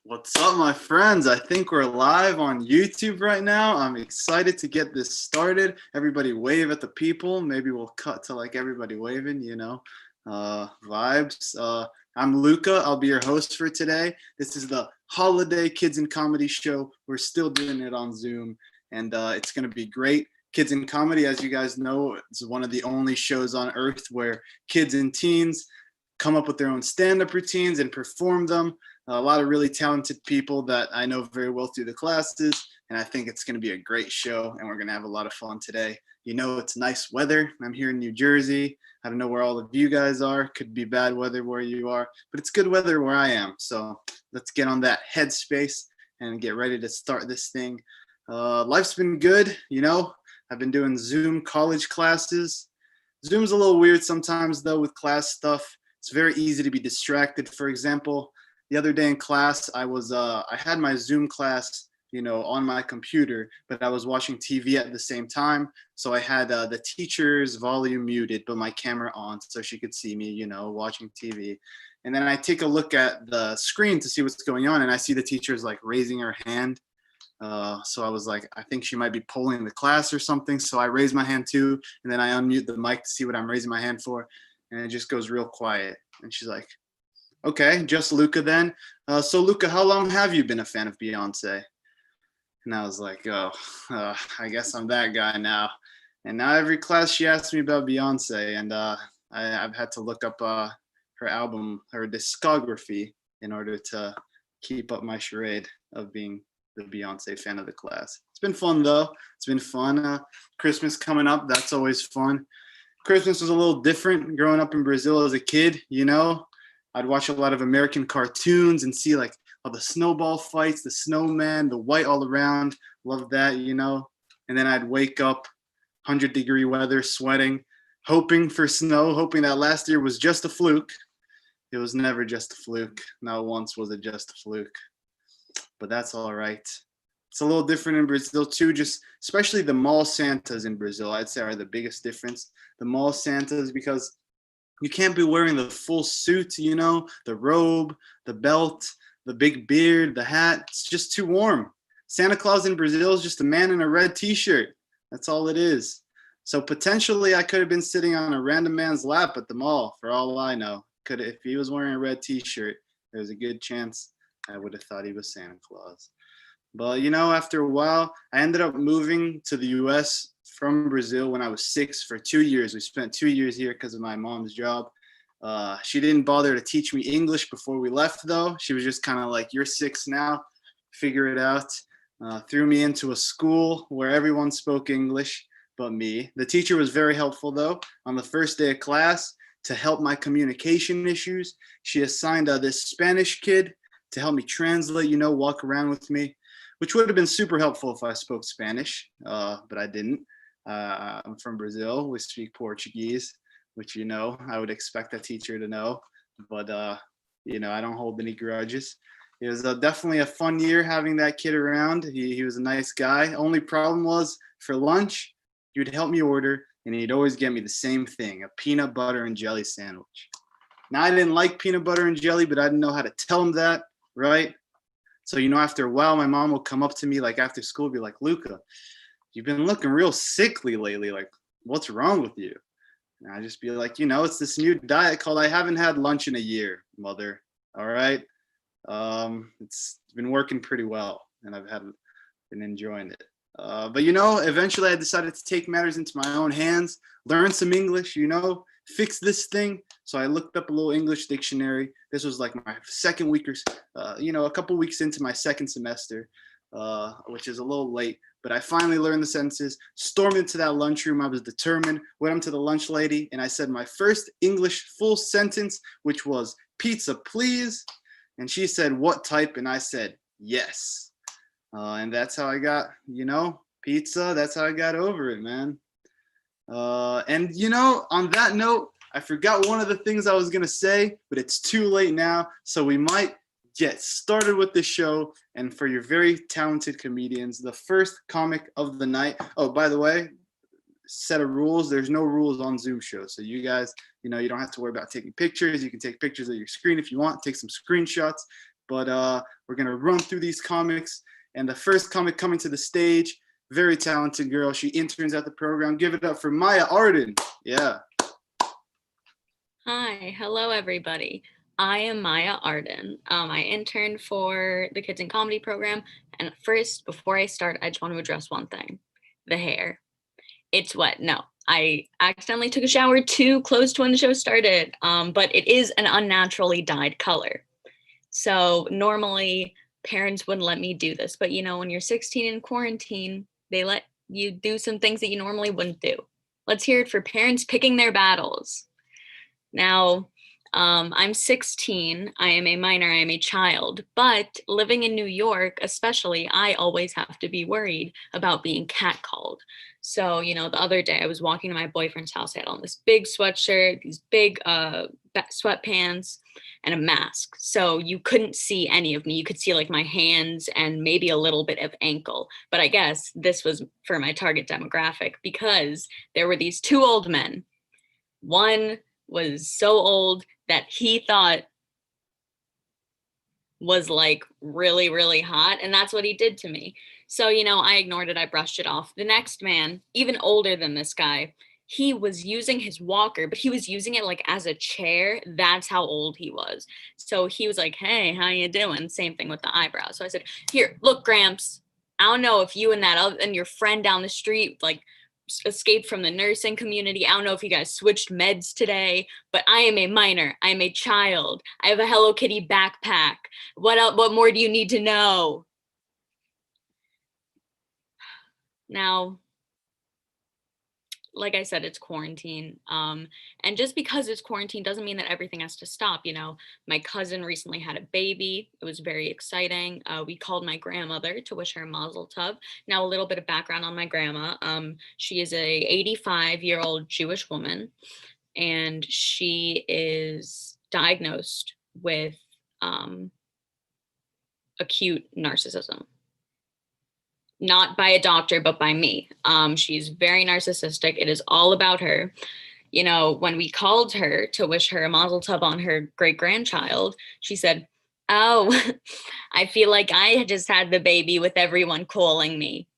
What's up, my friends? I think we're live on YouTube right now. I'm excited to get this started. Everybody wave at the people. Maybe we'll cut to like everybody waving, vibes. I'm Luca. I'll be your host for today. This is the Holiday Kids and Comedy Show. We're still doing it on Zoom, and it's going to be great. Kids and Comedy, as you guys know, is one of the only shows on earth where kids and teens come up with their own stand-up routines and perform them. A lot of really talented people that I know very well through the classes, and I think it's going to be a great show, and we're going to have a lot of fun today. You know, it's nice weather. I'm here in New Jersey. I don't know where all of you guys are. Could be bad weather where you are, but it's good weather where I am. So let's get on that headspace and get ready to start this thing. Life's been good. I've been doing Zoom college classes. Zoom's a little weird sometimes, though, with class stuff. It's very easy to be distracted. For example, the other day in class, I had my Zoom class, on my computer, but I was watching TV at the same time. So I had the teacher's volume muted, but my camera on so she could see me, watching TV. And then I take a look at the screen to see what's going on, and I see the teacher's like raising her hand. So I was like, I think she might be polling the class or something. So I raise my hand too, and then I unmute the mic to see what I'm raising my hand for. And it just goes real quiet. And she's like, okay, just Luca then. So Luca, how long have you been a fan of Beyonce? And I was like, I guess I'm that guy now. And now every class she asks me about Beyonce, and I've had to look up her album, her discography, in order to keep up my charade of being the Beyonce fan of the class. It's been fun though. It's been fun. Christmas coming up, that's always fun. Christmas was a little different growing up in Brazil as a kid, I'd watch a lot of American cartoons and see like all the snowball fights, the snowman, the white all around. Love that, And then I'd wake up 100-degree weather, sweating, hoping for snow, hoping that last year was just a fluke. It was never just a fluke. Not once was it just a fluke. But that's all right. It's a little different in Brazil too, just especially the mall Santas in Brazil, I'd say are the biggest difference. The mall Santas, because you can't be wearing the full suit, the robe, the belt, the big beard, the hat. It's just too warm. Santa Claus in Brazil is just a man in a red t-shirt. That's all it is. So potentially I could have been sitting on a random man's lap at the mall for all I know. If he was wearing a red t-shirt, there's a good chance I would have thought he was Santa Claus. But, after a while, I ended up moving to the U.S. from Brazil when I was 6 for 2 years. We spent 2 years here because of my mom's job. She didn't bother to teach me English before we left, though. She was just kind of like, you're 6 now, figure it out. Threw me into a school where everyone spoke English but me. The teacher was very helpful, though. On the first day of class, to help my communication issues, she assigned this Spanish kid to help me translate, walk around with me, which would have been super helpful if I spoke Spanish, but I didn't. I'm from Brazil. We speak Portuguese, which, I would expect a teacher to know, but, I don't hold any grudges. It was definitely a fun year having that kid around. He was a nice guy. Only problem was for lunch, he would help me order, and he'd always get me the same thing, a peanut butter and jelly sandwich. Now, I didn't like peanut butter and jelly, but I didn't know how to tell him that, right? So, after a while, my mom will come up to me like after school, be like, Luca, you've been looking real sickly lately. Like, what's wrong with you? And I just be like, it's this new diet called I haven't had lunch in a year, mother. All right. It's been working pretty well, and been enjoying it. But, eventually I decided to take matters into my own hands, learn some English, fix this thing. So I looked up a little English dictionary. This was like my second week or, a couple weeks into my second semester, which is a little late. But I finally learned the sentences, stormed into that lunchroom. I was determined, went up to the lunch lady, and I said my first English full sentence, which was, pizza, please. And she said, what type? And I said, yes. And that's how I got, pizza. That's how I got over it, man. And, on that note, I forgot one of the things I was going to say, but it's too late now. So we might get started with the show. And for your very talented comedians, the first comic of the night. Oh, by the way, set of rules. There's no rules on Zoom shows. So you guys, you don't have to worry about taking pictures. You can take pictures of your screen if you want, take some screenshots. but we're gonna run through these comics. And the first comic coming to the stage, very talented girl. She interns at the program. Give it up for Maya Arden. Yeah. Hi, hello everybody. I am Maya Arden. I interned for the Kids in Comedy program. And first, before I start, I just want to address one thing: the hair. It's wet. No, I accidentally took a shower too close to when the show started, but it is an unnaturally dyed color. So normally parents wouldn't let me do this, but when you're 16 in quarantine, they let you do some things that you normally wouldn't do. Let's hear it for parents picking their battles. Now, I'm 16. I am a minor. I am a child. But living in New York, especially, I always have to be worried about being catcalled. So, the other day I was walking to my boyfriend's house. I had on this big sweatshirt, these big sweatpants, and a mask. So you couldn't see any of me. You could see like my hands and maybe a little bit of ankle. But I guess this was for my target demographic because there were these two old men. One was so old that he thought was like really, really hot. And that's what he did to me. So, I ignored it. I brushed it off. The next man, even older than this guy, he was using his walker, but he was using it like as a chair. That's how old he was. So he was like, "Hey, how you doing?" Same thing with the eyebrows. So I said, "Here, look, Gramps. I don't know if you and that other, and your friend down the street like escaped from the nursing community. I don't know if you guys switched meds today, but I am a minor. I am a child. I have a Hello Kitty backpack. What else, what more do you need to know?" Now, like I said, it's quarantine. And just because it's quarantine doesn't mean that everything has to stop. My cousin recently had a baby. It was very exciting. We called my grandmother to wish her a mazel tov. Now, a little bit of background on my grandma. She is a 85-year-old Jewish woman, and she is diagnosed with acute narcissism. Not by a doctor, but by me. She's very narcissistic. It is all about her. When we called her to wish her a mazel tov on her great grandchild, she said, "Oh, I feel like I just had the baby with everyone calling me."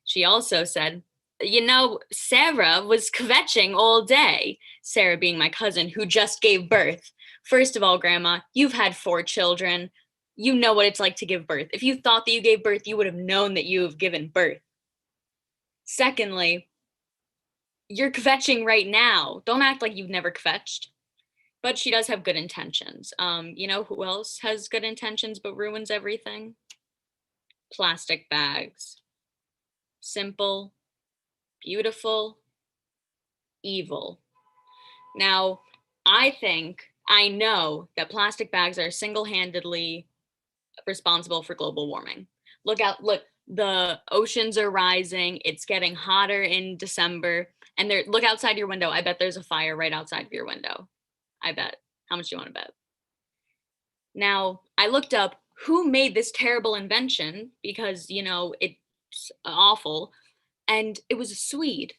She also said, "Sarah was kvetching all day." Sarah being my cousin who just gave birth. First of all, Grandma, you've had 4 children. You know what it's like to give birth. If you thought that you gave birth, you would have known that you have given birth. Secondly, you're kvetching right now. Don't act like you've never kvetched. But she does have good intentions. Who else has good intentions but ruins everything? Plastic bags. Simple, beautiful, evil. Now, I know that plastic bags are single-handedly responsible for global warming. Look, the oceans are rising. It's getting hotter in December. And look outside your window. I bet there's a fire right outside of your window. I bet. How much do you want to bet? Now, I looked up who made this terrible invention because, it's awful. And it was a Swede.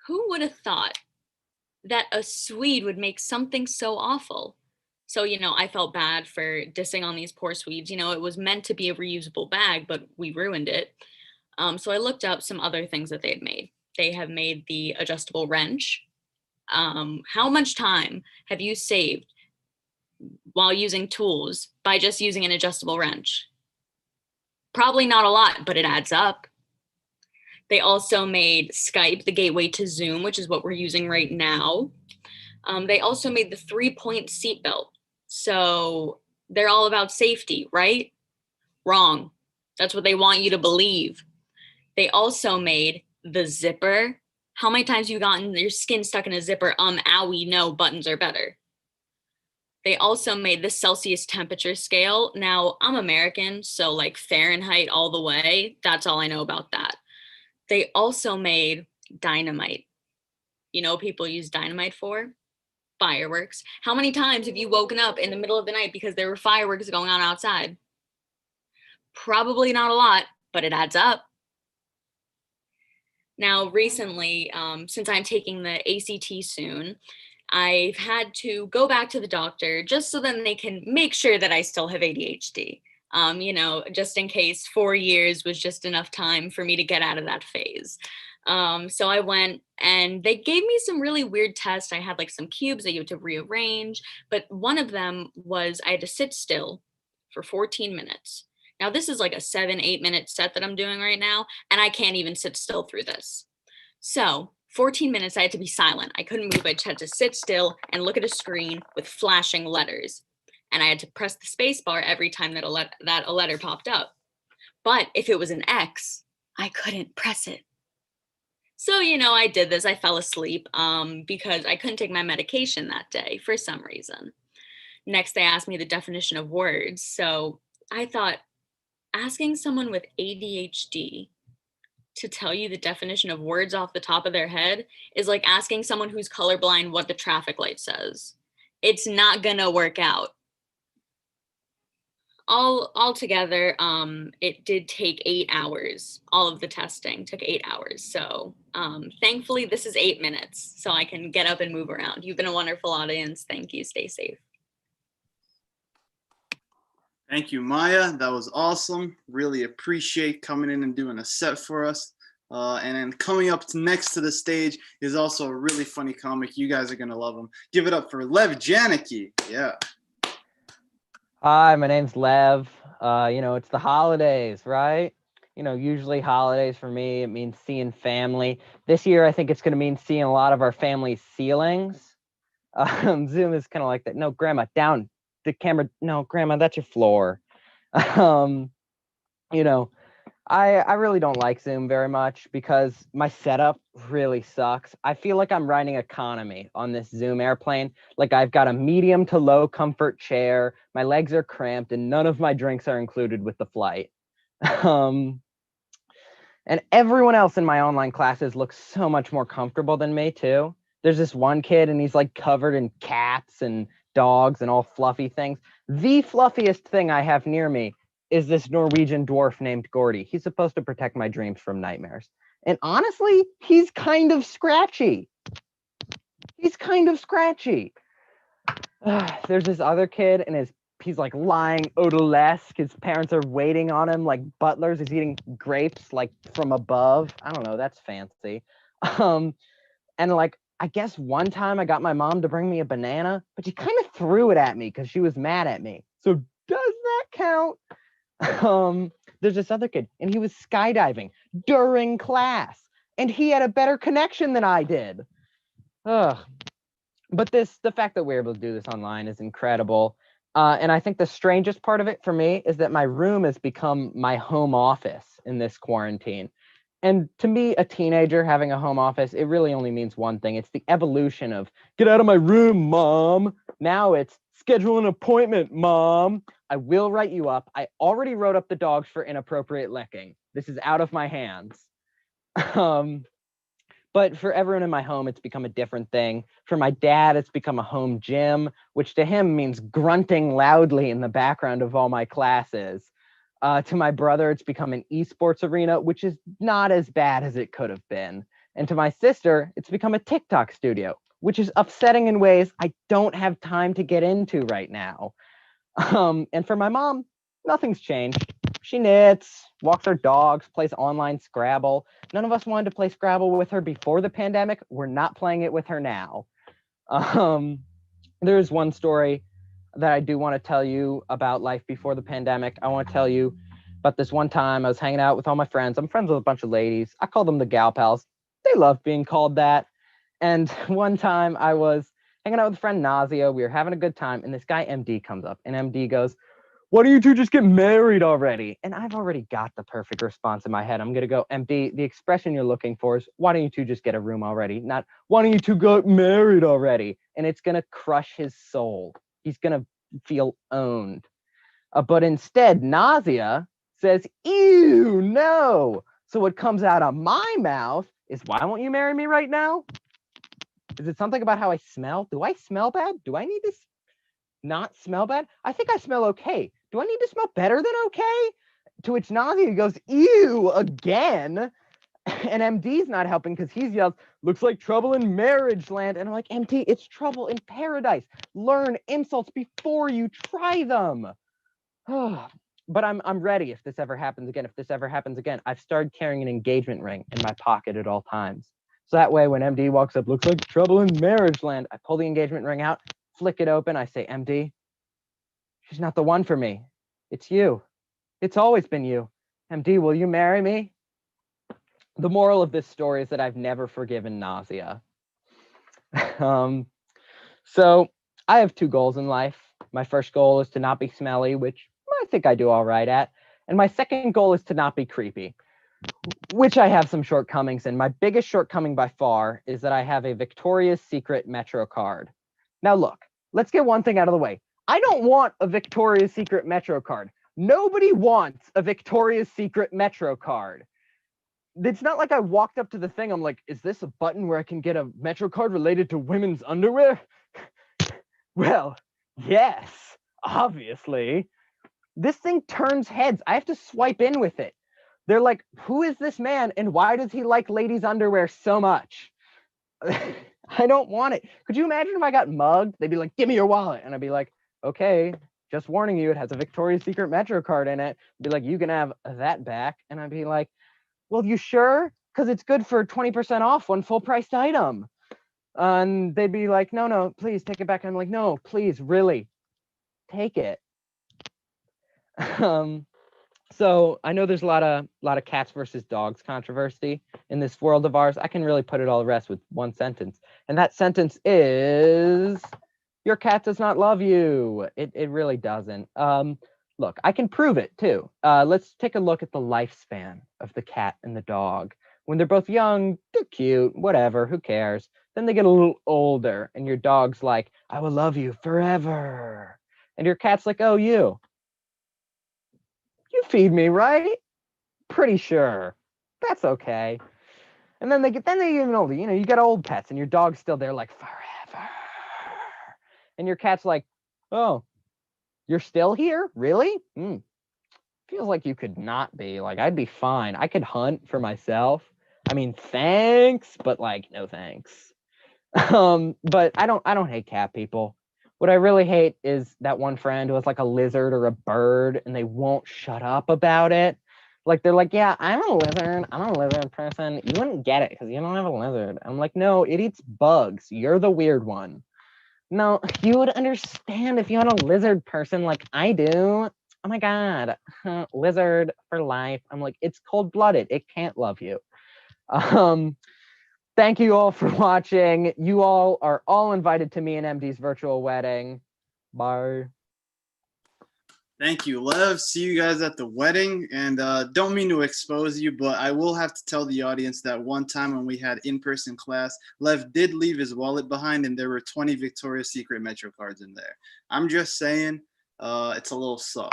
Who would have thought that a Swede would make something so awful? So, I felt bad for dissing on these poor Swedes. It was meant to be a reusable bag, but we ruined it. So I looked up some other things that they had made. They have made the adjustable wrench. How much time have you saved while using tools by just using an adjustable wrench? Probably not a lot, but it adds up. They also made Skype, the gateway to Zoom, which is what we're using right now. They also made the 3-point seatbelt. So they're all about safety, right? Wrong. That's what they want you to believe. They also made the zipper. How many times have you gotten your skin stuck in a zipper? Owie, no, buttons are better. They also made the Celsius temperature scale. Now, I'm American, so like Fahrenheit all the way. That's all I know about that. They also made dynamite. People use dynamite for? Fireworks. How many times have you woken up in the middle of the night because there were fireworks going on outside? Probably not a lot, but it adds up. Now, recently, since I'm taking the ACT soon, I've had to go back to the doctor just so then they can make sure that I still have ADHD. Just in case 4 years was just enough time for me to get out of that phase. So I went and they gave me some really weird tests. I had like some cubes that you had to rearrange, but one of them was I had to sit still for 14 minutes. Now, this is like a 7-8 minute set that I'm doing right now, and I can't even sit still through this. So 14 minutes, I had to be silent. I couldn't move. I just had to sit still and look at a screen with flashing letters. And I had to press the space bar every time that a letter popped up. But if it was an X, I couldn't press it. So, I did this. I fell asleep because I couldn't take my medication that day for some reason. Next, they asked me the definition of words. So I thought asking someone with ADHD to tell you the definition of words off the top of their head is like asking someone who's colorblind what the traffic light says. It's not gonna work out. All together, it did take 8 hours. All of the testing took 8 hours. So thankfully, this is 8 minutes, so I can get up and move around. You've been a wonderful audience. Thank you. Stay safe. Thank you, Maya. That was awesome. Really appreciate coming in and doing a set for us. And then coming up next to the stage is also a really funny comic. You guys are going to love him. Give it up for Lev Janicki. Yeah. Hi, my name's Lev. It's the holidays, right? Usually holidays for me, it means seeing family. This year, I think it's going to mean seeing a lot of our family's ceilings. Zoom is kind of like that. No, Grandma, down the camera. No, Grandma, that's your floor. I really don't like Zoom very much because my setup really sucks. I feel like I'm riding economy on this Zoom airplane. Like I've got a medium to low comfort chair, my legs are cramped, and none of my drinks are included with the flight. And everyone else in my online classes looks so much more comfortable than me too. There's this one kid and he's like covered in cats and dogs and all fluffy things. The fluffiest thing I have near me is this Norwegian dwarf named Gordy. He's supposed to protect my dreams from nightmares. And honestly, he's kind of scratchy. There's this other kid and he's like lying odalesque. His parents are waiting on him like butlers. He's eating grapes like from above. I don't know, that's fancy. And like, I guess one time I got my mom to bring me a banana, but she kind of threw it at me because she was mad at me. So does that count? There's this other kid and he was skydiving during class and he had a better connection than I did. But the fact that we're able to do this online is incredible. And I think the strangest part of it for me is that my room has become my home office in this quarantine. And to me, a teenager having a home office, it really only means one thing. It's the evolution of get out of my room, Mom. Now it's schedule an appointment, Mom. I will write you up. I already wrote up the dogs for inappropriate licking. This is out of my hands. But for everyone in my home, it's become a different thing. For my dad, it's become a home gym, which to him means grunting loudly in the background of all my classes. To my brother, it's become an esports arena, which is not as bad as it could have been. And to my sister, it's become a TikTok studio, which is upsetting in ways I don't have time to get into right now. And for my mom, nothing's changed. She knits, walks her dogs, plays online Scrabble. None of us wanted to play Scrabble with her before the pandemic. We're not playing it with her now. There's one story that I do want to tell you about life before the pandemic. I want to tell you about this one time I was hanging out with all my friends. I'm friends with a bunch of ladies. I call them the gal pals. They love being called that. And one time I was hanging out with a friend Nazia. We were having a good time. And this guy MD comes up and MD goes, "Why don't you two just get married already?" And I've already got the perfect response in my head. I'm going to go, "MD, the expression you're looking for is, why don't you two just get a room already? Not, why don't you two get married already?" And it's going to crush his soul. He's going to feel owned. But instead, Nazia says, "Ew, no." So what comes out of my mouth is, "Why won't you marry me right now?" Is it something about how I smell? Do I smell bad? Do I need to not smell bad? I think I smell okay. Do I need to smell better than okay? To which Nazia goes, "Ew, again." And MD's not helping because he's yelled, looks like trouble in marriage land. And I'm like, MD, it's trouble in paradise. Learn insults before you try them. But I'm ready if this ever happens again. If this ever happens again, I've started carrying an engagement ring in my pocket at all times. So that way when MD walks up, looks like trouble in marriage land, I pull the engagement ring out, flick it open. I say, MD, she's not the one for me. It's you. It's always been you. MD, will you marry me? The moral of this story is that I've never forgiven nausea. So I have 2 goals in life. My first goal is to not be smelly, which I think I do all right at. And my second goal is to not be creepy, which I have some shortcomings in. My biggest shortcoming by far is that I have a Victoria's Secret Metro card. Now look, let's get one thing out of the way. I don't want a Victoria's Secret Metro card. Nobody wants a Victoria's Secret Metro card. It's not like I walked up to the thing. I'm like, is this a button where I can get a Metro card related to women's underwear? Well, yes, obviously. This thing turns heads. I have to swipe in with it. They're like, who is this man and why does he like ladies' underwear so much? I don't want it. Could you imagine if I got mugged? They'd be like, give me your wallet. And I'd be like, okay, just warning you, it has a Victoria's Secret Metro card in it. Be like, you can have that back. And I'd be like, well, you sure? Because it's good for 20% off one full priced item. And they'd be like, no, please take it back. I'm like, no, please, really, take it. So I know there's a lot of cats versus dogs controversy in this world of ours. I can really put it all to rest with one sentence. And that sentence is, your cat does not love you. It really doesn't. Look, I can prove it too. Let's take a look at the lifespan of the cat and the dog. When they're both young, they're cute, whatever, who cares? Then they get a little older and your dog's like, I will love you forever. And your cat's like, oh, you feed me, right? Pretty sure. That's okay. And then they get even older. You know, you get old pets and your dog's still there like forever. And your cat's like, oh, you're still here? Really? Feels like you could not be. Like, I'd be fine. I could hunt for myself. I mean, thanks, but like, no thanks. But I don't hate cat people. What I really hate is that one friend who has like a lizard or a bird and they won't shut up about it. Like, they're like, yeah, I'm a lizard person. You wouldn't get it because you don't have a lizard. I'm like, no, it eats bugs. You're the weird one. No, you would understand if you had a lizard person like I do. Oh my God, lizard for life. I'm like, it's cold-blooded. It can't love you. Thank you all for watching. You all are all invited to me and MD's virtual wedding. Bye. Thank you, Lev. See you guys at the wedding. And don't mean to expose you, but I will have to tell the audience that one time when we had in-person class, Lev did leave his wallet behind and there were 20 Victoria's Secret Metro cards in there. I'm just saying, it's a little sus.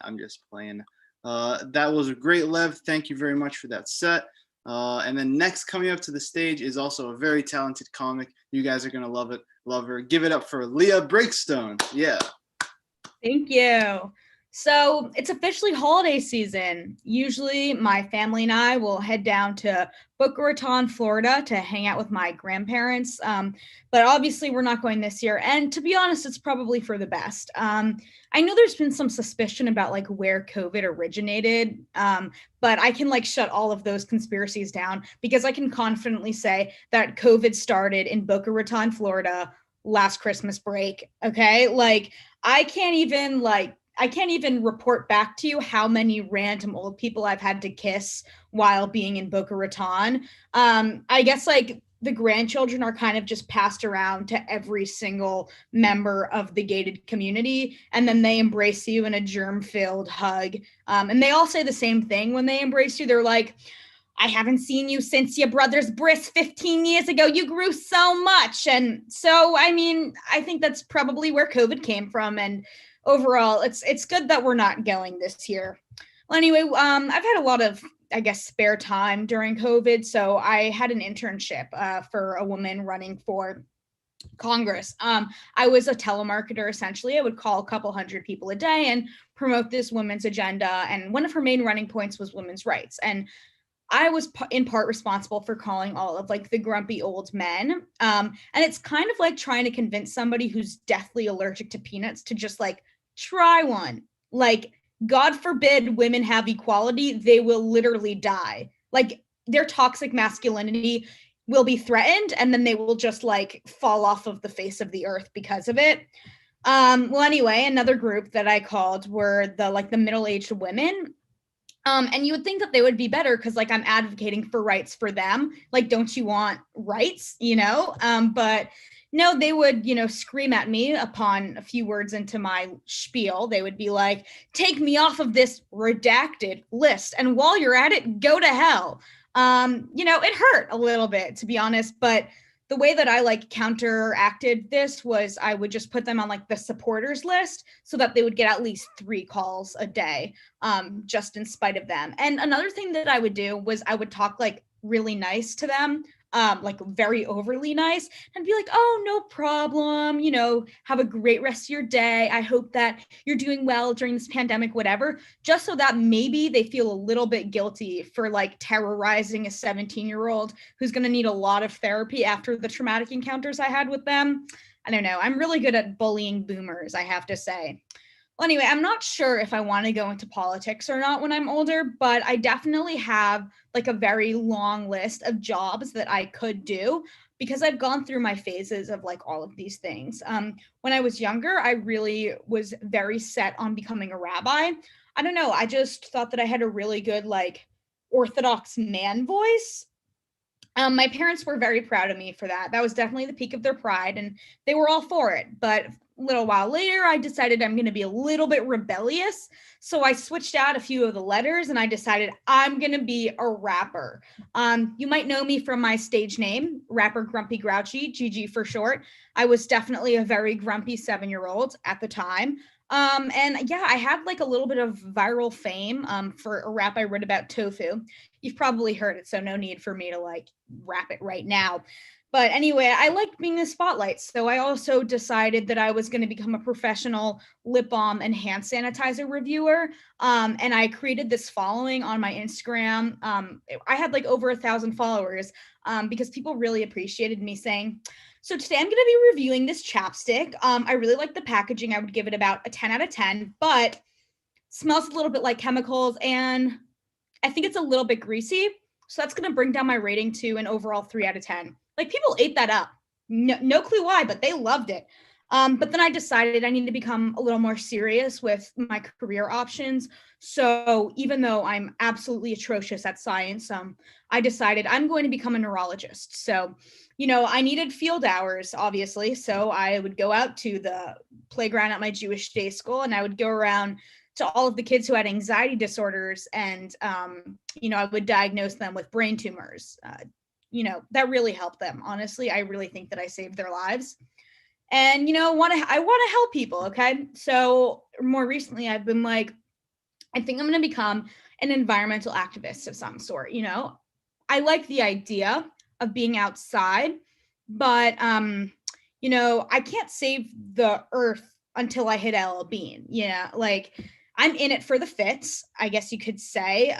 I'm just playing. That was a great, Lev. Thank you very much for that set. And then next coming up to the stage is also a very talented comic. You guys are going to love it. Love her. Give it up for Leah Breakstone. Yeah. Thank you. So it's officially holiday season. Usually my family and I will head down to Boca Raton, Florida to hang out with my grandparents. But obviously we're not going this year. And to be honest, it's probably for the best. I know there's been some suspicion about like where COVID originated, but I can like shut all of those conspiracies down because I can confidently say that COVID started in Boca Raton, Florida last Christmas break. Okay. Like I can't even report back to you how many random old people I've had to kiss while being in Boca Raton. I guess like the grandchildren are kind of just passed around to every single member of the gated community, and then they embrace you in a germ-filled hug. And they all say the same thing when they embrace you. They're like, I haven't seen you since your brother's bris 15 years ago. You grew so much. And so, I mean, I think that's probably where COVID came from. And overall, it's good that we're not going this year. Well, anyway, I've had a lot of, I guess, spare time during COVID. So I had an internship for a woman running for Congress. I was a telemarketer, essentially. I would call a couple hundred people a day and promote this women's agenda. And one of her main running points was women's rights. And I was in part responsible for calling all of like the grumpy old men. And it's kind of like trying to convince somebody who's deathly allergic to peanuts to just like try one. Like, God forbid women have equality, they will literally die. Like, their toxic masculinity will be threatened, and then they will just like fall off of the face of the earth because of it. Well, anyway, another group that I called were the middle-aged women. And you would think that they would be better because like I'm advocating for rights for them. Like, don't you want rights? But no, they would, scream at me upon a few words into my spiel. They would be like, take me off of this redacted list. And while you're at it, go to hell. It hurt a little bit, to be honest, but the way that I like counteracted this was I would just put them on like the supporters list so that they would get at least 3 calls a day, just in spite of them. And another thing that I would do was I would talk like really nice to them, like very overly nice, and be like, oh, no problem, have a great rest of your day. I hope that you're doing well during this pandemic, whatever, just so that maybe they feel a little bit guilty for like terrorizing a 17-year-old who's going to need a lot of therapy after the traumatic encounters I had with them. I don't know. I'm really good at bullying boomers, I have to say. Well, anyway, I'm not sure if I want to go into politics or not when I'm older, but I definitely have like a very long list of jobs that I could do because I've gone through my phases of like all of these things. When I was younger, I really was very set on becoming a rabbi. I don't know. I just thought that I had a really good like Orthodox man voice. My parents were very proud of me for that. That was definitely the peak of their pride, and they were all for it. But a little while later, I decided I'm going to be a little bit rebellious. So I switched out a few of the letters and I decided I'm going to be a rapper. You might know me from my stage name, rapper Grumpy Grouchy, GG for short. I was definitely a very grumpy 7-year-old at the time. And yeah, I had like a little bit of viral fame for a rap I wrote about tofu. You've probably heard it, so no need for me to like rap it right now. But anyway, I liked being in the spotlight. So I also decided that I was going to become a professional lip balm and hand sanitizer reviewer. And I created this following on my Instagram. I had like over 1,000 followers because people really appreciated me saying, so today I'm going to be reviewing this chapstick. I really like the packaging. I would give it about a 10 out of 10, but smells a little bit like chemicals and I think it's a little bit greasy. So that's going to bring down my rating to an overall 3 out of 10. Like, people ate that up. No clue why, but they loved it. But then I decided I need to become a little more serious with my career options. So even though I'm absolutely atrocious at science, I decided I'm going to become a neurologist. So, I needed field hours, obviously. So I would go out to the playground at my Jewish day school and I would go around to all of the kids who had anxiety disorders and, I would diagnose them with brain tumors. That really helped them. Honestly, I really think that I saved their lives. And, I want to help people. Okay. So more recently, I've been like, I think I'm going to become an environmental activist of some sort. I like the idea of being outside, but, I can't save the earth until I hit LL Bean. Like, I'm in it for the fits, I guess you could say.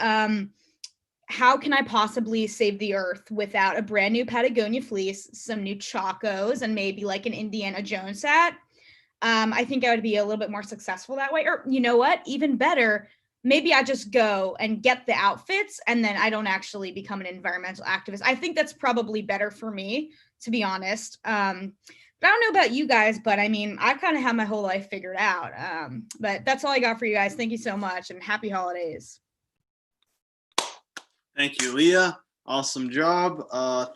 How can I possibly save the earth without a brand new Patagonia fleece, some new Chacos, and maybe like an Indiana Jones hat? I think I would be a little bit more successful that way. Or you know what? Even better, maybe I just go and get the outfits and then I don't actually become an environmental activist. I think that's probably better for me, to be honest. But I don't know about you guys, but I mean, I've kind of had my whole life figured out. But that's all I got for you guys. Thank you so much and happy holidays. Thank you, Leah. Awesome job.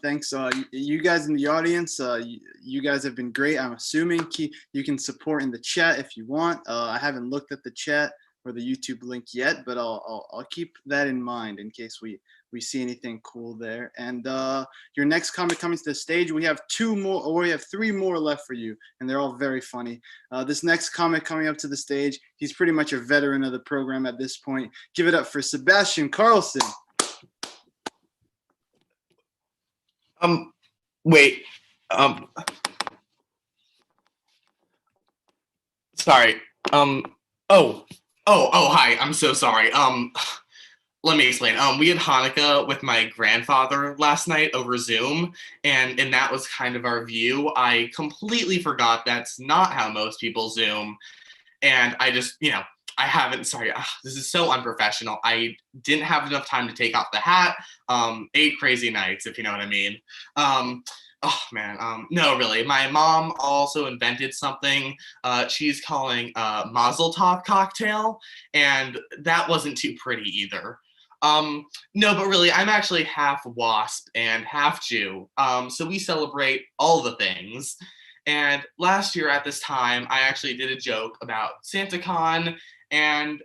Thanks, you guys in the audience. You guys have been great. I'm assuming you can support in the chat if you want. I haven't looked at the chat or the YouTube link yet, but I'll keep that in mind in case we see anything cool there. And your next comic coming to the stage, we have 3 more left for you, and they're all very funny. This next comic coming up to the stage, he's pretty much a veteran of the program at this point. Give it up for Sebastian Carlson. Wait, sorry. Hi, I'm so sorry. Let me explain. We had Hanukkah with my grandfather last night over Zoom, and that was kind of our view. I completely forgot that's not how most people Zoom, and I just, I haven't. Sorry, this is so unprofessional. I didn't have enough time to take off the hat. 8 crazy nights, if you know what I mean. Oh man, no, really. My mom also invented something. She's calling Mazel Tov cocktail, and that wasn't too pretty either. No, but really, I'm actually half Wasp and half Jew. So we celebrate all the things. And last year at this time, I actually did a joke about SantaCon, and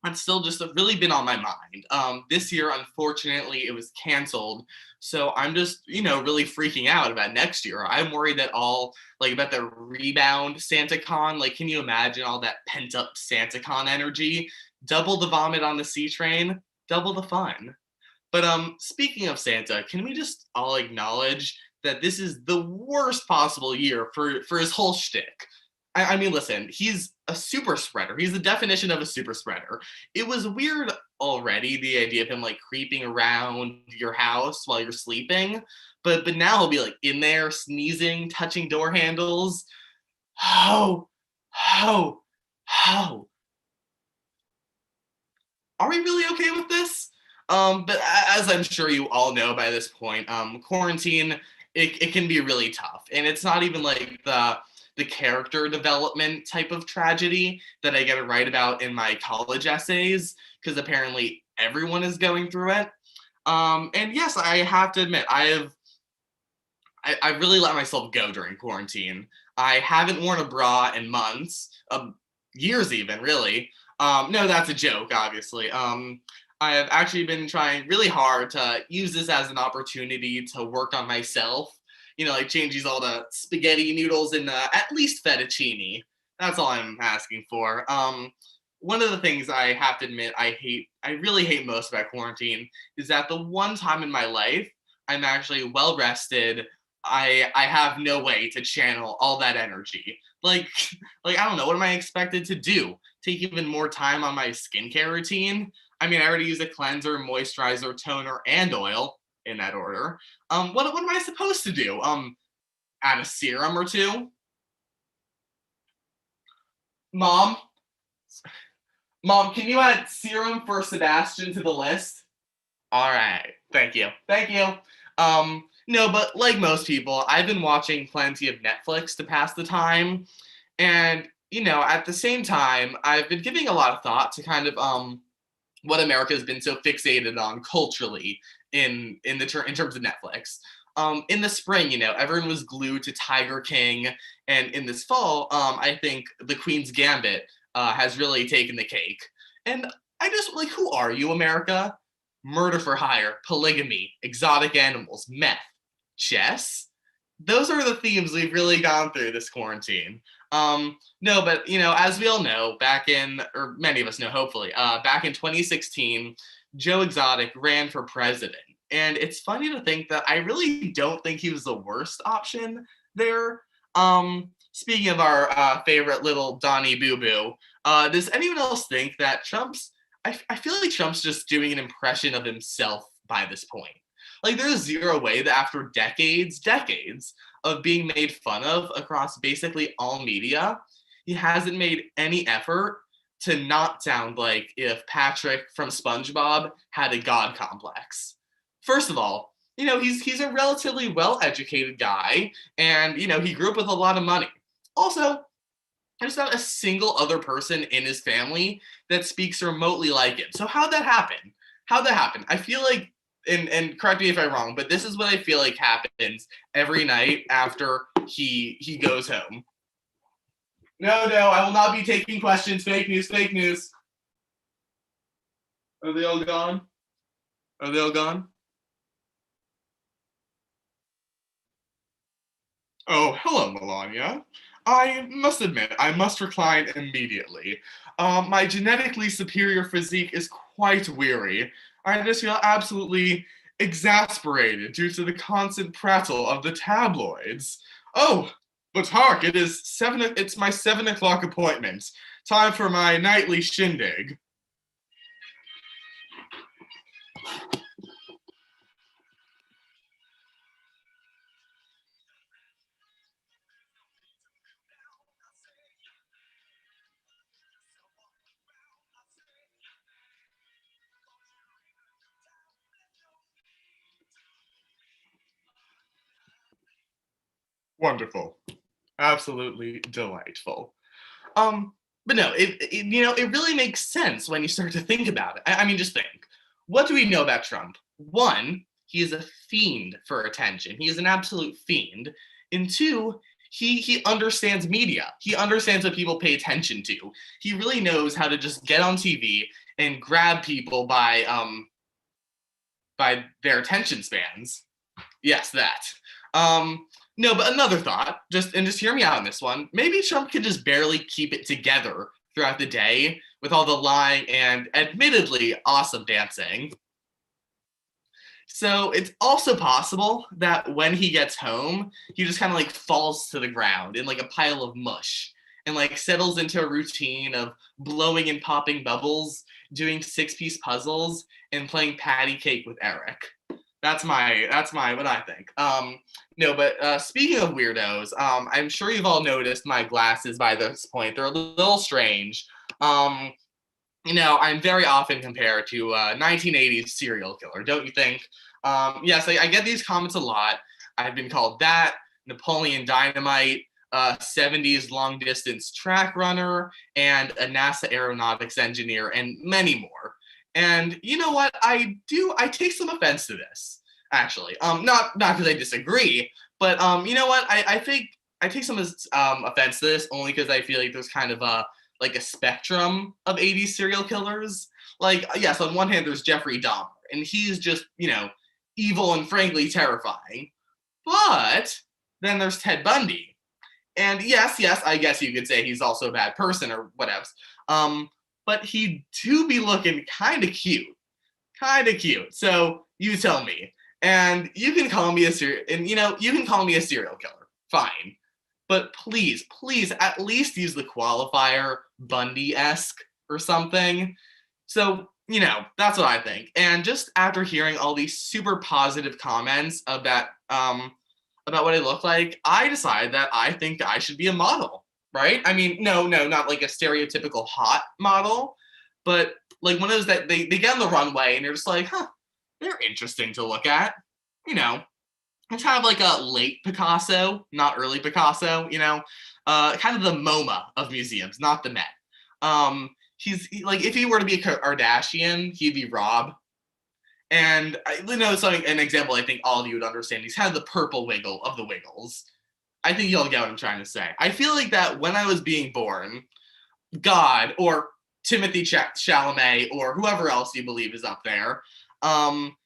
it's still just really been on my mind. This year, unfortunately, it was canceled. So I'm just, really freaking out about next year. I'm worried that about the rebound SantaCon. Like, can you imagine all that pent up SantaCon energy? Double the vomit on the C train, double the fun. But speaking of Santa, can we just all acknowledge that this is the worst possible year for his whole shtick? I mean, listen, he's a super spreader. He's the definition of a super spreader. It was weird already, the idea of him like creeping around your house while you're sleeping. But now he'll be like in there sneezing, touching door handles. Ho, ho, ho. Are we really okay with this? But as I'm sure you all know by this point, quarantine, it can be really tough. And it's not even like the character development type of tragedy that I get to write about in my college essays, because apparently everyone is going through it. And yes, I have to admit, I really let myself go during quarantine. I haven't worn a bra in months, years even, really. No, that's a joke, obviously. I have actually been trying really hard to use this as an opportunity to work on myself. Like change these all the spaghetti noodles and at least fettuccine. That's all I'm asking for. One of the things I have to admit I really hate most about quarantine is that the one time in my life I'm actually well rested. I have no way to channel all that energy. Like I don't know, what am I expected to do? Take even more time on my skincare routine? I mean, I already use a cleanser, moisturizer, toner, and oil in that order. What am I supposed to do? Add a serum or two? Mom, can you add serum for Sebastian to the list? All right, thank you. No, but like most people, I've been watching plenty of Netflix to pass the time, and at the same time, I've been giving a lot of thought to kind of what America has been so fixated on culturally in terms of Netflix. In the spring, everyone was glued to Tiger King, and in this fall, I think The Queen's Gambit has really taken the cake. And I just who are you, America? Murder for hire, polygamy, exotic animals, meth, chess. Those are the themes we've really gone through this quarantine. No, but as we all know, or many of us know, hopefully, back in 2016, Joe Exotic ran for president. And it's funny to think that I really don't think he was the worst option there. Speaking of our favorite little Donnie Boo Boo, does anyone else think that I feel like Trump's just doing an impression of himself by this point. Like, there's zero way that after decades of being made fun of across basically all media, he hasn't made any effort to not sound like if Patrick from SpongeBob had a god complex. First of all, he's a relatively well-educated guy, and he grew up with a lot of money. Also, there's not a single other person in his family that speaks remotely like him. So how'd that happen? I feel like, and correct me if I'm wrong, but this is what I feel like happens every night after he goes home. No, I will not be taking questions. Fake news. Are they all gone? Oh, hello, Melania. I must admit, I must recline immediately. My genetically superior physique is quite weary. I just feel absolutely exasperated due to the constant prattle of the tabloids. Oh, but hark, it's my 7 o'clock appointment. Time for my nightly shindig. Wonderful. Absolutely delightful. But no, it really makes sense when you start to think about it. I mean, just think. What do we know about Trump? One, he is a fiend for attention. He is an absolute fiend. And two, he understands media. He understands what people pay attention to. He really knows how to just get on TV and grab people by their attention spans. Yes, that. No, but another thought, just hear me out on this one. Maybe Trump could just barely keep it together throughout the day with all the lying and admittedly awesome dancing. So it's also possible that when he gets home, he just kind of like falls to the ground in like a pile of mush and like settles into a routine of blowing and popping bubbles, doing 6-piece puzzles, and playing patty cake with Eric. That's my what I think. No, but speaking of weirdos, I'm sure you've all noticed my glasses by this point. They're a little strange. I'm very often compared to a 1980s serial killer, don't you think? Yes, I get these comments a lot. I've been called that, Napoleon Dynamite, 70s long distance track runner, and a NASA aeronautics engineer, and many more. And you know what? I take some offense to this, actually. Not because I disagree, but you know what? I think I take some offense to this only because I feel like there's kind of a spectrum of 80s serial killers. Like, yes, on one hand, there's Jeffrey Dahmer, and he's just, evil and frankly terrifying. But then there's Ted Bundy. And yes, I guess you could say he's also a bad person or whatever. But he do be looking kind of cute. So you tell me. And you can call me a serial killer. Fine. But please, at least use the qualifier Bundy-esque or something. So, that's what I think. And just after hearing all these super positive comments about what I look like, I decided that I think I should be a model, right? I mean, no, not like a stereotypical hot model, but like one of those that they get on the runway and you're just like, they're interesting to look at, It's kind of like a late Picasso, not early Picasso, kind of the MoMA of museums, not the Met. He's like, if he were to be a Kardashian, he'd be Rob. And an example I think all of you would understand. He's kind of the purple wiggle of the Wiggles. I think you'll get what I'm trying to say. I feel like that when I was being born, God or Timothy Chalamet or whoever else you believe is up there,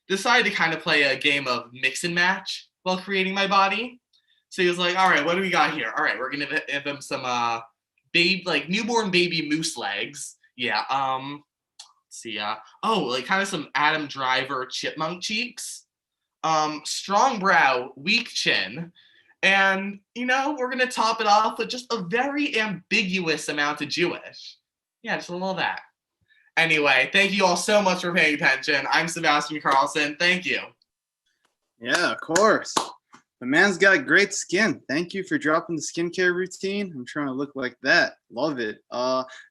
decided to kind of play a game of mix and match while creating my body. So he was like, all right, what do we got here? All right, we're going to give him some newborn baby moose legs. Yeah, let's see. Kind of some Adam Driver chipmunk cheeks. Strong brow, weak chin. And, we're going to top it off with just a very ambiguous amount of Jewish. Yeah, just a little of that. Anyway, thank you all so much for paying attention. I'm Sebastian Carlson. Thank you. Yeah, of course. The man's got great skin. Thank you for dropping the skincare routine. I'm trying to look like that. Love it.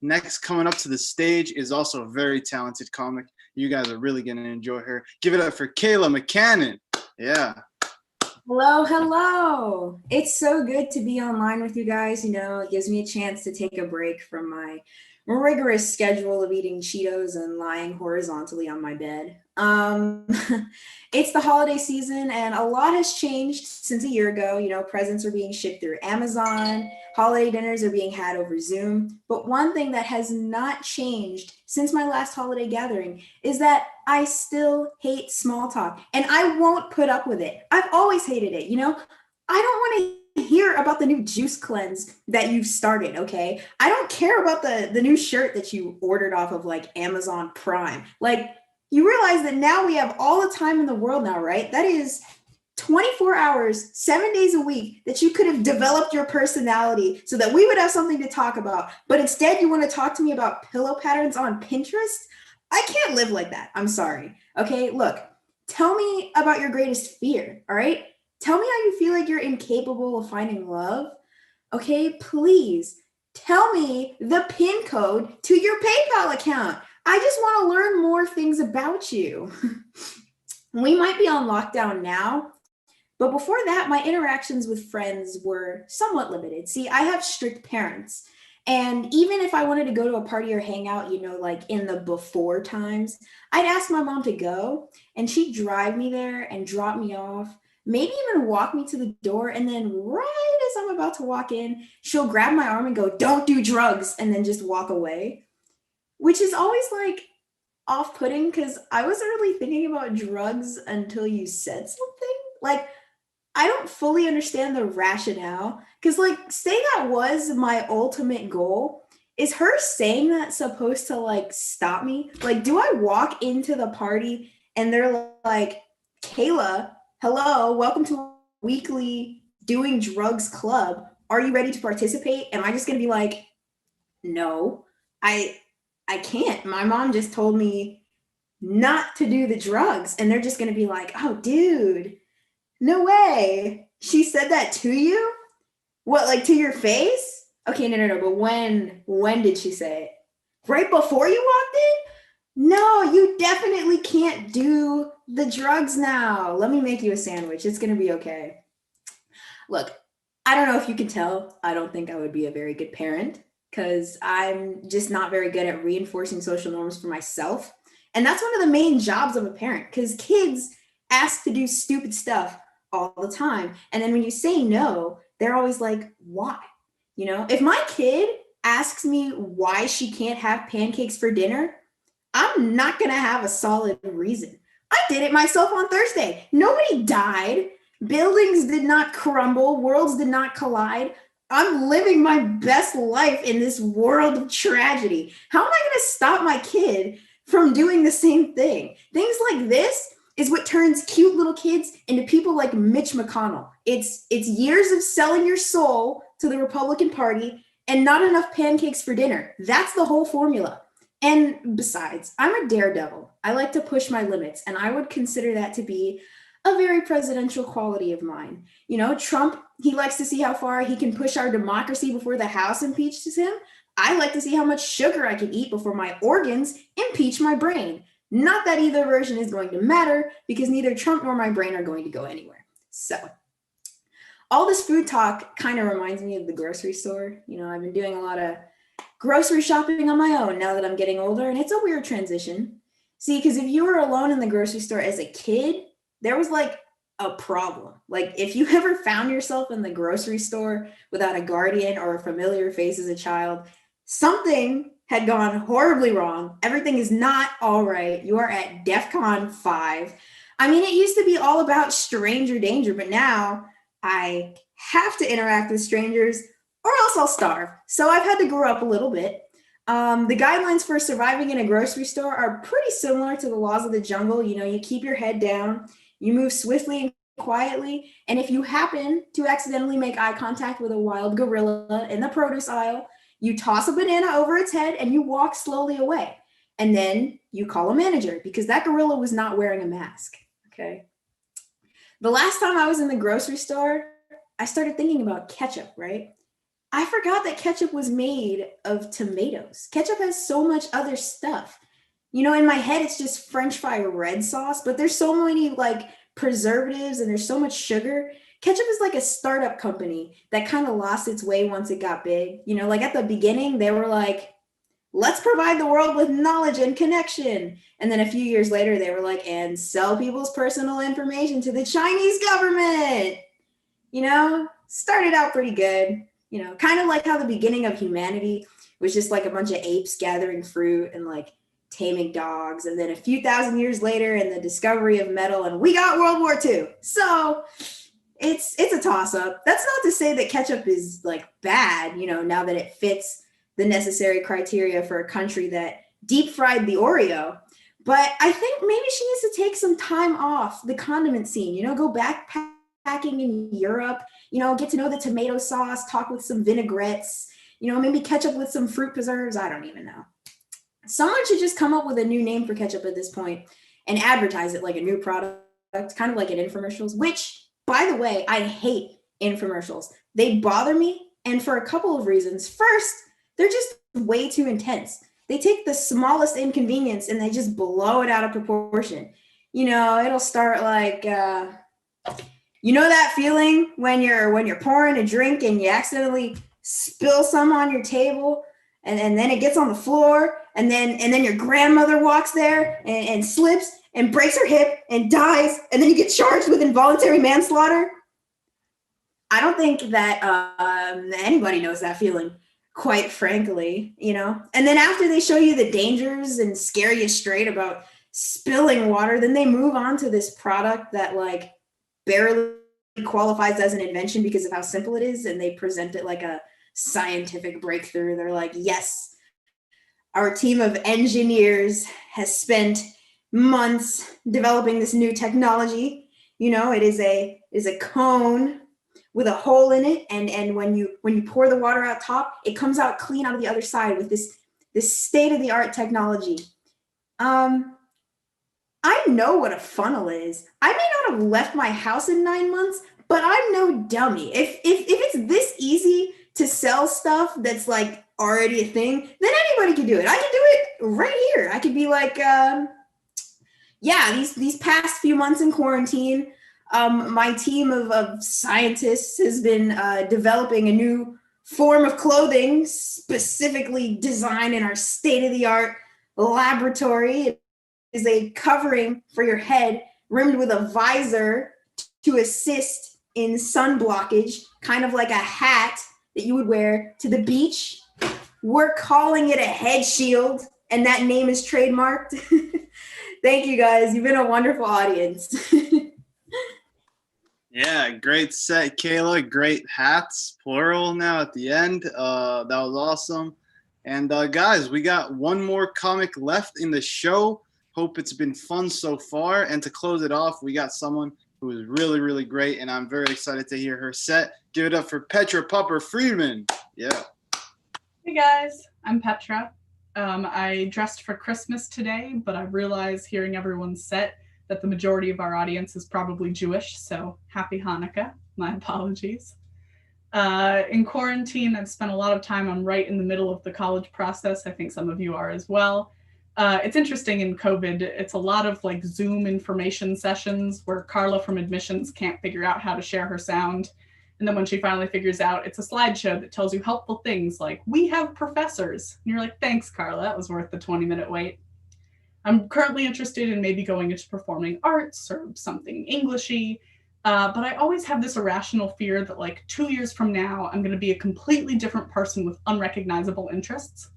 Next coming up to the stage is also a very talented comic. You guys are really going to enjoy her. Give it up for Kayla McCannon. Yeah. Hello. It's so good to be online with you guys. It gives me a chance to take a break from my rigorous schedule of eating Cheetos and lying horizontally on my bed. It's the holiday season and a lot has changed since a year ago. Presents are being shipped through Amazon, holiday dinners are being had over Zoom. But one thing that has not changed since my last holiday gathering is that I still hate small talk and I won't put up with it. I've always hated it. I don't want to hear about the new juice cleanse that you've started, okay? I don't care about the new shirt that you ordered off of Amazon Prime. You realize that now we have all the time in the world now, right? That is 24 hours, 7 days a week that you could have developed your personality so that we would have something to talk about. But instead you want to talk to me about pillow patterns on Pinterest? I can't live like that. I'm sorry. Okay, look, tell me about your greatest fear, all right? Tell me how you feel like you're incapable of finding love. Okay, please tell me the PIN code to your PayPal account. I just want to learn more things about you. We might be on lockdown now, But before that, my interactions with friends were somewhat limited. See, I have strict parents. And even if I wanted to go to a party or hang out, like in the before times, I'd ask my mom to go and she'd drive me there and drop me off, maybe even walk me to the door. And then right as I'm about to walk in, she'll grab my arm and go, "Don't do drugs," and then just walk away, which is always like off-putting because I wasn't really thinking about drugs until you said something. Like, I don't fully understand the rationale because, like, say that was my ultimate goal. Is her saying that supposed to like stop me? Like, do I walk into the party and they're like, "Kayla, hello, welcome to a weekly doing drugs club. Are you ready to participate?" Am I just gonna be like, "No, I can't. My mom just told me not to do the drugs," and they're just gonna be like, "Oh, dude, no way. She said that to you? What, like to your face?" Okay, no. But when did she say it? Right before you walked in? No, you definitely can't do the drugs now. Let me make you a sandwich. It's gonna be okay. Look, I don't know if you can tell. I don't think I would be a very good parent because I'm just not very good at reinforcing social norms for myself. And that's one of the main jobs of a parent because kids ask to do stupid stuff all the time. And then when you say no, they're always like, "Why?" If my kid asks me why she can't have pancakes for dinner, I'm not going to have a solid reason. I did it myself on Thursday. Nobody died. Buildings did not crumble. Worlds did not collide. I'm living my best life in this world of tragedy. How am I going to stop my kid from doing the same thing? Things like this is what turns cute little kids into people like Mitch McConnell. It's years of selling your soul to the Republican Party and not enough pancakes for dinner. That's the whole formula. And besides, I'm a daredevil. I like to push my limits, and I would consider that to be a very presidential quality of mine. Trump, he likes to see how far he can push our democracy before the House impeaches him. I like to see how much sugar I can eat before my organs impeach my brain. Not that either version is going to matter because neither Trump nor my brain are going to go anywhere. So, all this food talk kind of reminds me of the grocery store. I've been doing a lot of grocery shopping on my own now that I'm getting older, and it's a weird transition. See, because if you were alone in the grocery store as a kid, there was like a problem. Like if you ever found yourself in the grocery store without a guardian or a familiar face as a child, something had gone horribly wrong. Everything is not all right. You are at DEFCON 5. I mean, it used to be all about stranger danger, but now I have to interact with strangers or else I'll starve. So I've had to grow up a little bit. The guidelines for surviving in a grocery store are pretty similar to the laws of the jungle. You keep your head down, you move swiftly and quietly, and if you happen to accidentally make eye contact with a wild gorilla in the produce aisle, you toss a banana over its head and you walk slowly away. And then you call a manager because that gorilla was not wearing a mask. Okay. The last time I was in the grocery store, I started thinking about ketchup, right? I forgot that ketchup was made of tomatoes. Ketchup has so much other stuff. In my head, it's just French fry red sauce, but there's so many like preservatives and there's so much sugar. Ketchup is like a startup company that kind of lost its way once it got big. Like at the beginning, they were like, "Let's provide the world with knowledge and connection." And then a few years later, they were like, "And sell people's personal information to the Chinese government." Started out pretty good. Kind of like how the beginning of humanity was just like a bunch of apes gathering fruit and like taming dogs. And then a few thousand years later and the discovery of metal and we got World War II. So it's a toss up. That's not to say that ketchup is like bad, now that it fits the necessary criteria for a country that deep fried the Oreo. But I think maybe she needs to take some time off the condiment scene, go backpacking in Europe, get to know the tomato sauce, talk with some vinaigrettes, maybe ketchup with some fruit preserves. I don't even know. Someone should just come up with a new name for ketchup at this point and advertise it like a new product, kind of like in infomercials, which, by the way, I hate infomercials. They bother me, and for a couple of reasons. First, they're just way too intense. They take the smallest inconvenience and they just blow it out of proportion. It'll start like, You know that feeling when you're pouring a drink and you accidentally spill some on your table, and then it gets on the floor, and then your grandmother walks there and slips and breaks her hip and dies, and then you get charged with involuntary manslaughter? I don't think that anybody knows that feeling, quite frankly, you know? And then after they show you the dangers and scare you straight about spilling water, then they move on to this product that like barely qualifies as an invention because of how simple it is, and they present it like a scientific breakthrough. They're like, yes, our team of engineers has spent months developing this new technology. You know, it is a cone with a hole in it, and when you pour the water out top, it comes out clean out of the other side with this state-of-the-art technology. I know what a funnel is. I may not have left my house in 9 months, but I'm no dummy. If it's this easy to sell stuff that's like already a thing, then anybody can do it. I can do it right here. I could be like, these past few months in quarantine, my team of scientists has been developing a new form of clothing specifically designed in our state-of-the-art laboratory. It is a covering for your head rimmed with a visor to assist in sun blockage, kind of like a hat that you would wear to the beach. We're calling it a head shield, and that name is trademarked. Thank you guys. You've been a wonderful audience. Yeah, great set, Kayla. Great hats, plural now at the end. That was awesome. And guys, we got one more comic left in the show. Hope it's been fun so far. And to close it off, we got someone who is really, really great, and I'm very excited to hear her set. Give it up for Petra Popper Friedman. Yeah. Hey guys, I'm Petra. I dressed for Christmas today, but I realize hearing everyone's set that the majority of our audience is probably Jewish, so happy Hanukkah. My apologies. In quarantine, I've spent a lot of time. I'm right in the middle of the college process. I think some of you are as well. It's interesting in COVID, it's a lot of like Zoom information sessions where Carla from admissions can't figure out how to share her sound. And then when she finally figures out, it's a slideshow that tells you helpful things like, we have professors. And you're like, thanks, Carla, that was worth the 20-minute wait. I'm currently interested in maybe going into performing arts or something Englishy, but I always have this irrational fear that like 2 years from now, I'm going to be a completely different person with unrecognizable interests.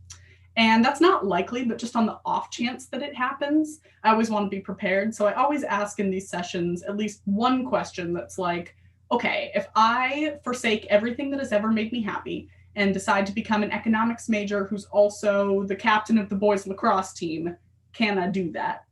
And that's not likely, but just on the off chance that it happens, I always want to be prepared. So I always ask in these sessions at least one question that's like, okay, if I forsake everything that has ever made me happy and decide to become an economics major who's also the captain of the boys lacrosse team, can I do that?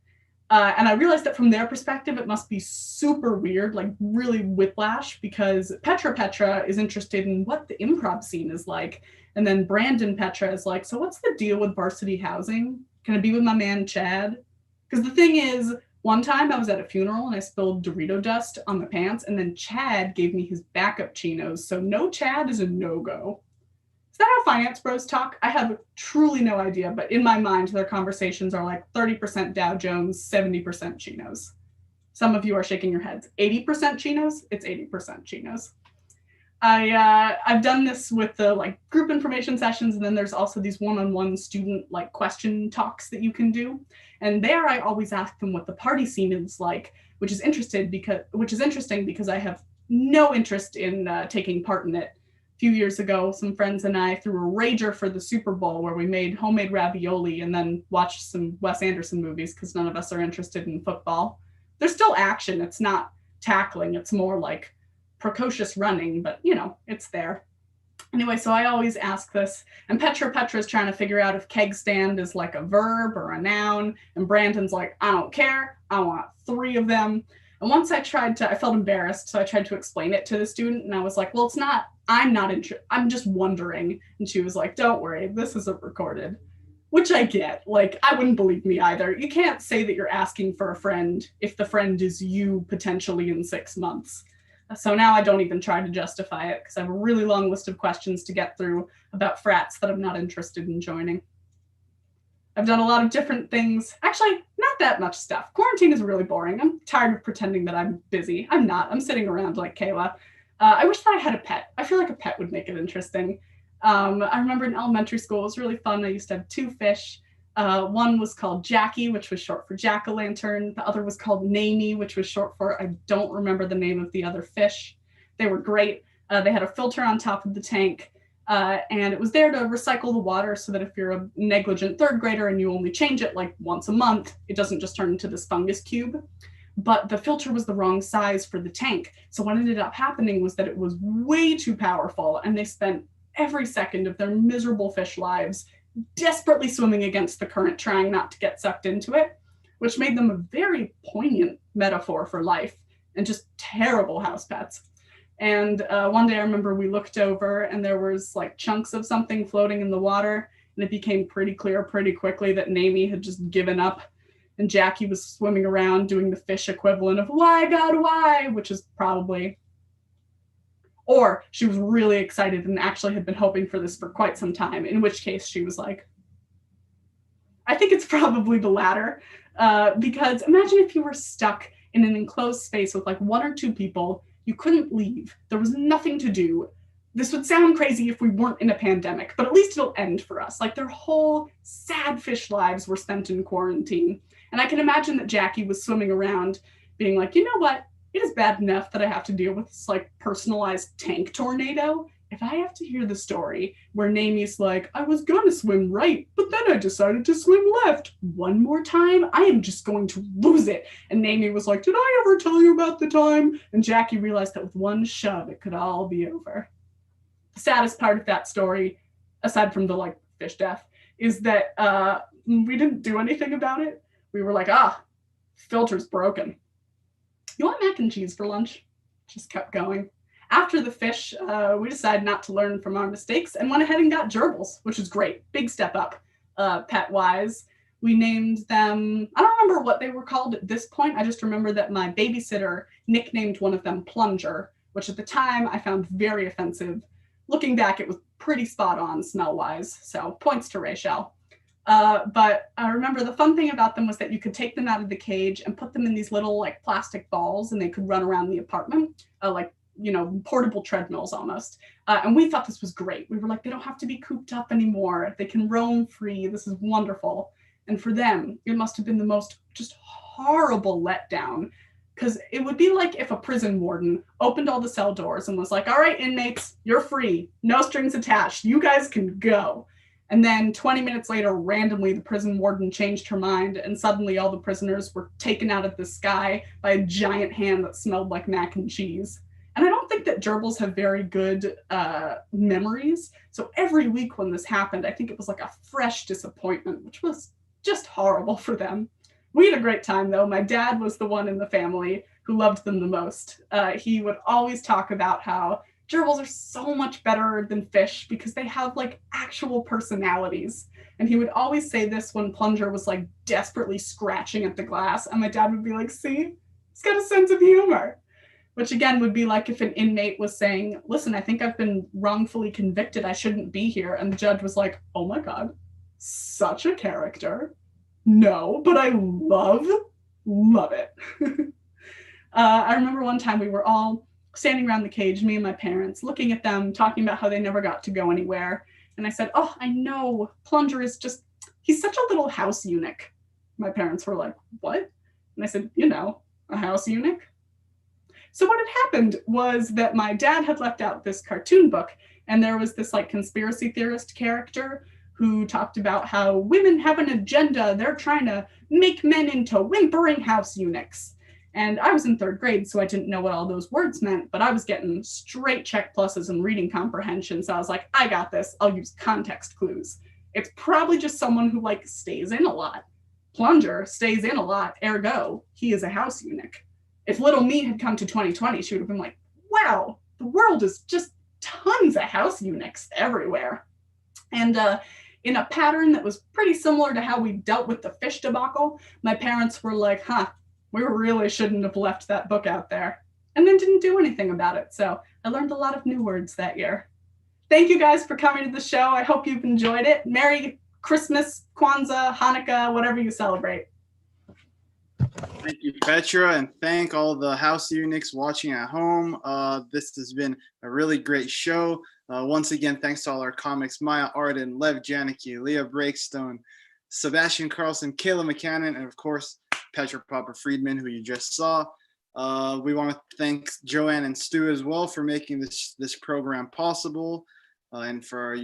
And I realized that from their perspective, it must be super weird, like really whiplash, because Petra is interested in what the improv scene is like. And then Brandon Petra is like, so what's the deal with varsity housing? Can I be with my man, Chad? Because the thing is, one time I was at a funeral and I spilled Dorito dust on the pants, and then Chad gave me his backup chinos. So no Chad is a no-go. Is that how finance bros talk? I have truly no idea, but in my mind, their conversations are like 30% Dow Jones, 70% chinos. Some of you are shaking your heads. 80% chinos? It's 80% chinos. I've done this with the like group information sessions, and then there's also these one-on-one student like question talks that you can do. And there I always ask them what the party scene is like, which is interesting because I have no interest in taking part in it. A few years ago, some friends and I threw a rager for the Super Bowl where we made homemade ravioli and then watched some Wes Anderson movies because none of us are interested in football. There's still action. It's not tackling. It's more like precocious running, but you know, it's there. Anyway, so I always ask this, and Petra is trying to figure out if keg stand is like a verb or a noun, and Brandon's like, I don't care, I want 3 of them. And once I felt embarrassed, so I tried to explain it to the student, and I was like, well, it's not, I'm not interested, I'm just wondering. And she was like, don't worry, this isn't recorded. Which I get, like, I wouldn't believe me either. You can't say that you're asking for a friend if the friend is you potentially in 6 months. So now I don't even try to justify it because I have a really long list of questions to get through about frats that I'm not interested in joining. I've done a lot of different things. Actually, not that much stuff. Quarantine is really boring. I'm tired of pretending that I'm busy. I'm not. I'm sitting around like Kayla. I wish that I had a pet. I feel like a pet would make it interesting. I remember in elementary school, it was really fun. I used to have 2 fish. One was called Jackie, which was short for jack-o'-lantern. The other was called Namie, which was short for, I don't remember the name of the other fish. They were great. They had a filter on top of the tank. And it was there to recycle the water so that if you're a negligent 3rd grader and you only change it like once a month, it doesn't just turn into this fungus cube. But the filter was the wrong size for the tank. So what ended up happening was that it was way too powerful, and they spent every second of their miserable fish lives desperately swimming against the current, trying not to get sucked into it, which made them a very poignant metaphor for life and just terrible house pets. And one day I remember we looked over and there was like chunks of something floating in the water, and it became pretty clear pretty quickly that Namie had just given up, and Jackie was swimming around doing the fish equivalent of "Why, God, why?" which is probably, or she was really excited and actually had been hoping for this for quite some time, in which case she was like, I think it's probably the latter, because imagine if you were stuck in an enclosed space with like 1 or 2 people. You couldn't leave. There was nothing to do. This would sound crazy if we weren't in a pandemic, but at least it'll end for us. Like their whole sad fish lives were spent in quarantine. And I can imagine that Jackie was swimming around being like, you know what? It is bad enough that I have to deal with this like personalized tank tornado. If I have to hear the story where Namie's like, I was gonna swim right, but then I decided to swim left. One more time, I am just going to lose it. And Namie was like, did I ever tell you about the time? And Jackie realized that with one shove, it could all be over. The saddest part of that story, aside from the like fish death, is that we didn't do anything about it. We were like, filter's broken. You want mac and cheese for lunch? Just kept going. After the fish, we decided not to learn from our mistakes and went ahead and got gerbils, which is great. Big step up, pet-wise. We named them, I don't remember what they were called at this point. I just remember that my babysitter nicknamed one of them Plunger, which at the time I found very offensive. Looking back, it was pretty spot on smell-wise, so points to Rachel. But I remember the fun thing about them was that you could take them out of the cage and put them in these little like plastic balls, and they could run around the apartment, like, you know, portable treadmills almost. And we thought this was great. We were like, they don't have to be cooped up anymore. They can roam free. This is wonderful. And for them, it must have been the most just horrible letdown, because it would be like if a prison warden opened all the cell doors and was like, all right, inmates, you're free. No strings attached. You guys can go. And then 20 minutes later, randomly, the prison warden changed her mind, and suddenly all the prisoners were taken out of the sky by a giant hand that smelled like mac and cheese. And I don't think that gerbils have very good memories. So every week when this happened, I think it was like a fresh disappointment, which was just horrible for them. We had a great time, though. My dad was the one in the family who loved them the most. He would always talk about how gerbils are so much better than fish because they have like actual personalities. And he would always say this when Plunger was like desperately scratching at the glass. And my dad would be like, see, he's got a sense of humor. Which again would be like if an inmate was saying, listen, I think I've been wrongfully convicted. I shouldn't be here. And the judge was like, oh my God, such a character. No, but I love it. I remember one time we were all standing around the cage, me and my parents, looking at them, talking about how they never got to go anywhere. And I said, oh, I know, Plunger is just, he's such a little house eunuch. My parents were like, what? And I said, you know, a house eunuch. So what had happened was that my dad had left out this cartoon book, and there was this like conspiracy theorist character who talked about how women have an agenda. They're trying to make men into whimpering house eunuchs. And I was in 3rd grade, so I didn't know what all those words meant, but I was getting straight check pluses in reading comprehension. So I was like, I got this. I'll use context clues. It's probably just someone who like stays in a lot. Plunger stays in a lot, ergo, he is a house eunuch. If little me had come to 2020, she would have been like, wow, the world is just tons of house eunuchs everywhere. And in a pattern that was pretty similar to how we dealt with the fish debacle, my parents were like, we really shouldn't have left that book out there. And then didn't do anything about it. So I learned a lot of new words that year. Thank you guys for coming to the show. I hope you've enjoyed it. Merry Christmas, Kwanzaa, Hanukkah, whatever you celebrate. Thank you, Petra, and thank all the house eunuchs watching at home. This has been a really great show. Once again, thanks to all our comics, Maya Arden, Lev Janicki, Leah Breakstone, Sebastian Carlson, Kayla McCannon, and of course, Petra Popper Friedman, who you just saw. We want to thank Joanne and Stu as well for making this program possible, and for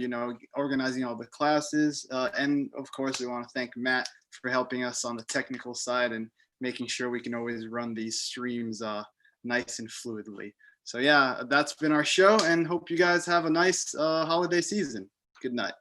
organizing all the classes. And of course, we want to thank Matt for helping us on the technical side and making sure we can always run these streams nice and fluidly. So yeah, that's been our show, and hope you guys have a nice holiday season. Good night.